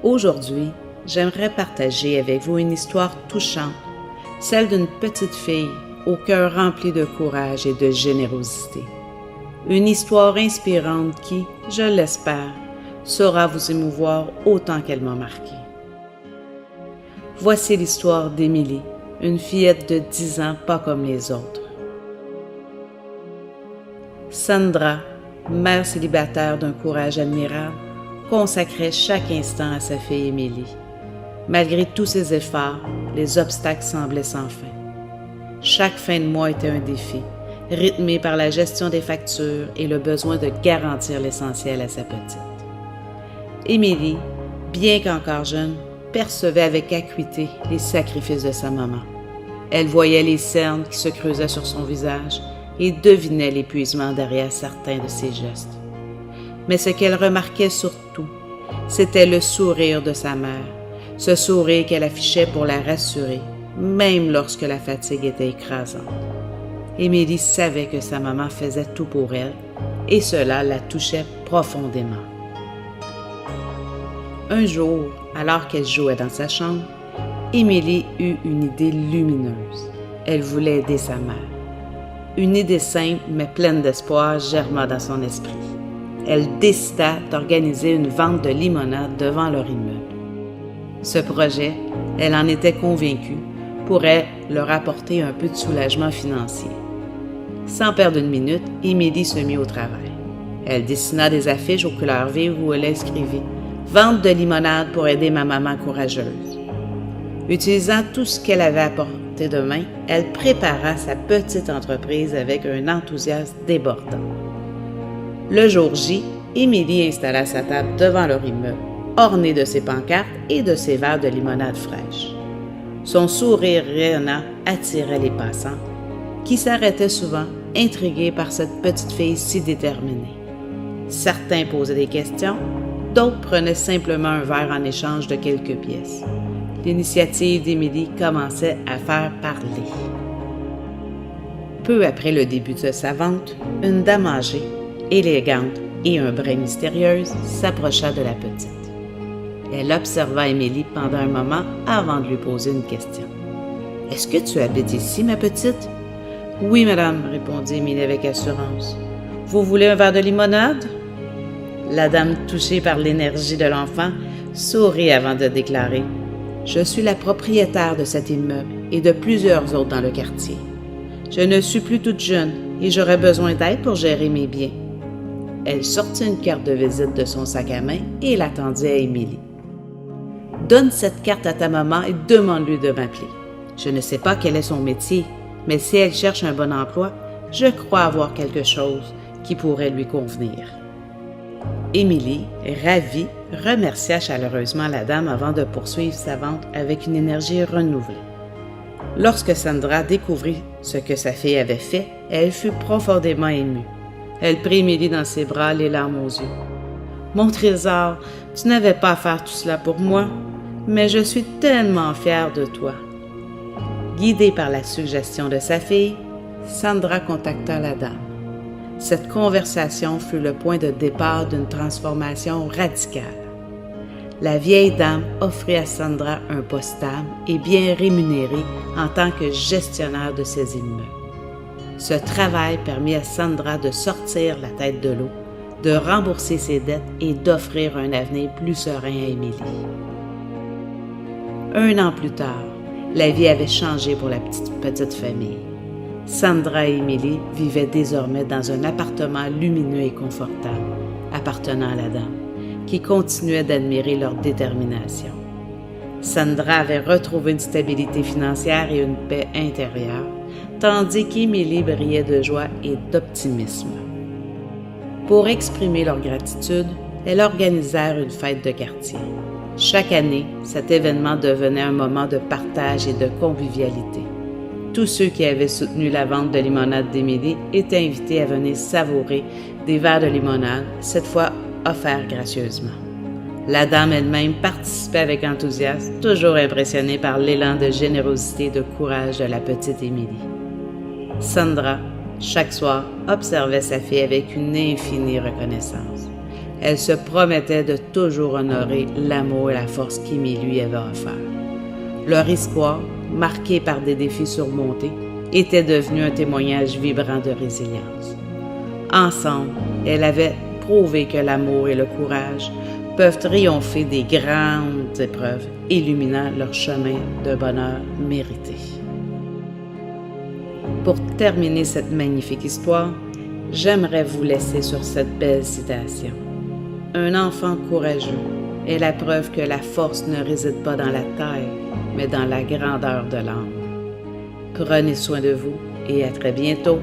Aujourd'hui, j'aimerais partager avec vous une histoire touchante, celle d'une petite fille au cœur rempli de courage et de générosité. Une histoire inspirante qui, je l'espère, saura vous émouvoir autant qu'elle m'a marqué. Voici l'histoire d'Émilie, une fillette de 10 ans pas comme les autres. Sandra, mère célibataire d'un courage admirable, consacrait chaque instant à sa fille Émilie. Malgré tous ses efforts, les obstacles semblaient sans fin. Chaque fin de mois était un défi, rythmé par la gestion des factures et le besoin de garantir l'essentiel à sa petite. Émilie, bien qu'encore jeune, percevait avec acuité les sacrifices de sa maman. Elle voyait les cernes qui se creusaient sur son visage et devinait l'épuisement derrière certains de ses gestes. Mais ce qu'elle remarquait surtout, c'était le sourire de sa mère, ce sourire qu'elle affichait pour la rassurer, même lorsque la fatigue était écrasante. Émilie savait que sa maman faisait tout pour elle, et cela la touchait profondément. Un jour, alors qu'elle jouait dans sa chambre, Émilie eut une idée lumineuse. Elle voulait aider sa mère. Une idée simple mais pleine d'espoir germa dans son esprit. Elle décida d'organiser une vente de limonade devant leur immeuble. Ce projet, elle en était convaincue, pourrait leur apporter un peu de soulagement financier. Sans perdre une minute, Émilie se mit au travail. Elle dessina des affiches aux couleurs vives où elle inscrivit « Vente de limonade pour aider ma maman courageuse ». Utilisant tout ce qu'elle avait à portée de main, elle prépara sa petite entreprise avec un enthousiasme débordant. Le jour J, Émilie installa sa table devant leur immeuble, ornée de ses pancartes et de ses verres de limonade fraîche. Son sourire rayonnant attirait les passants, qui s'arrêtaient souvent, intrigués par cette petite fille si déterminée. Certains posaient des questions, d'autres prenaient simplement un verre en échange de quelques pièces. L'initiative d'Émilie commençait à faire parler. Peu après le début de sa vente, une dame âgée, élégante et un brin mystérieuse, s'approcha de la petite. Elle observa Émilie pendant un moment avant de lui poser une question. « Est-ce que tu habites ici, ma petite? »« Oui, madame, » répondit Émilie avec assurance. « Vous voulez un verre de limonade? » La dame, touchée par l'énergie de l'enfant, sourit avant de déclarer « Je suis la propriétaire de cet immeuble et de plusieurs autres dans le quartier. Je ne suis plus toute jeune et j'aurais besoin d'aide pour gérer mes biens. » Elle sortit une carte de visite de son sac à main et la tendit à Émilie. « Donne cette carte à ta maman et demande-lui de m'appeler. Je ne sais pas quel est son métier, mais si elle cherche un bon emploi, je crois avoir quelque chose qui pourrait lui convenir. » Émilie, ravie, remercia chaleureusement la dame avant de poursuivre sa vente avec une énergie renouvelée. Lorsque Sandra découvrit ce que sa fille avait fait, elle fut profondément émue. Elle prit Émilie dans ses bras, les larmes aux yeux. « Mon trésor, tu n'avais pas à faire tout cela pour moi, mais je suis tellement fière de toi. » Guidée par la suggestion de sa fille, Sandra contacta la dame. Cette conversation fut le point de départ d'une transformation radicale. La vieille dame offrit à Sandra un poste stable et bien rémunéré en tant que gestionnaire de ses immeubles. Ce travail permit à Sandra de sortir la tête de l'eau, de rembourser ses dettes et d'offrir un avenir plus serein à Émilie. 1 an plus tard, la vie avait changé pour la petite famille. Sandra et Émilie vivaient désormais dans un appartement lumineux et confortable, appartenant à la dame, qui continuait d'admirer leur détermination. Sandra avait retrouvé une stabilité financière et une paix intérieure, tandis qu'Émilie brillait de joie et d'optimisme. Pour exprimer leur gratitude, elles organisèrent une fête de quartier. Chaque année, cet événement devenait un moment de partage et de convivialité. Tous ceux qui avaient soutenu la vente de limonade d'Émilie étaient invités à venir savourer des verres de limonade, cette fois offerts gracieusement. La dame elle-même participait avec enthousiasme, toujours impressionnée par l'élan de générosité et de courage de la petite Émilie. Sandra, chaque soir, observait sa fille avec une infinie reconnaissance. Elle se promettait de toujours honorer l'amour et la force qu'Émilie lui avait offert. Leur histoire, marquée par des défis surmontés, était devenue un témoignage vibrant de résilience. Ensemble, elles avaient prouvé que l'amour et le courage peuvent triompher des grandes épreuves, illuminant leur chemin de bonheur mérité. Pour terminer cette magnifique histoire, j'aimerais vous laisser sur cette belle citation. Un enfant courageux est la preuve que la force ne réside pas dans la taille, mais dans la grandeur de l'âme. Prenez soin de vous et à très bientôt.